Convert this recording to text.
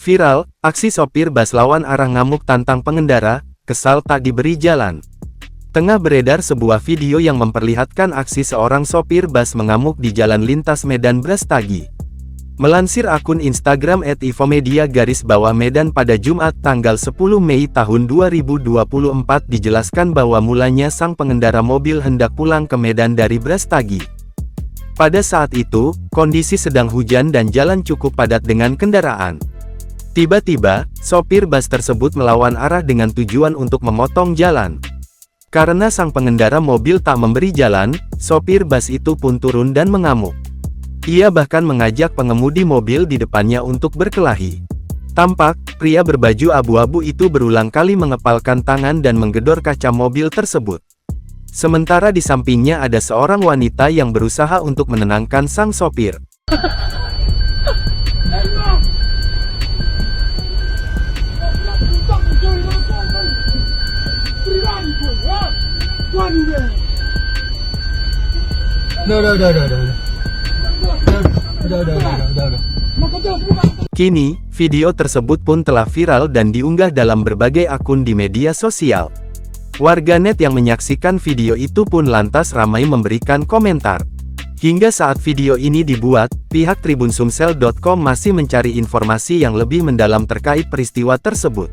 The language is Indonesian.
Viral, aksi sopir bus lawan arah ngamuk tantang pengendara, kesal tak diberi jalan. Tengah beredar sebuah video yang memperlihatkan aksi seorang sopir bus mengamuk di jalan lintas Medan Brastagi. Melansir akun Instagram @ifomedia_Medan pada Jumat tanggal 10 Mei tahun 2024 dijelaskan bahwa mulanya sang pengendara mobil hendak pulang ke Medan dari Brastagi. Pada saat itu, kondisi sedang hujan dan jalan cukup padat dengan kendaraan. Tiba-tiba, sopir bus tersebut melawan arah dengan tujuan untuk memotong jalan. Karena sang pengendara mobil tak memberi jalan, sopir bus itu pun turun dan mengamuk. Ia bahkan mengajak pengemudi mobil di depannya untuk berkelahi. Tampak, pria berbaju abu-abu itu berulang kali mengepalkan tangan dan menggedor kaca mobil tersebut. Sementara di sampingnya ada seorang wanita yang berusaha untuk menenangkan sang sopir. Kini, video tersebut pun telah viral dan diunggah dalam berbagai akun di media sosial. Warganet yang menyaksikan video itu pun lantas ramai memberikan komentar. Hingga saat video ini dibuat, pihak Tribun Sumsel.com masih mencari informasi yang lebih mendalam terkait peristiwa tersebut.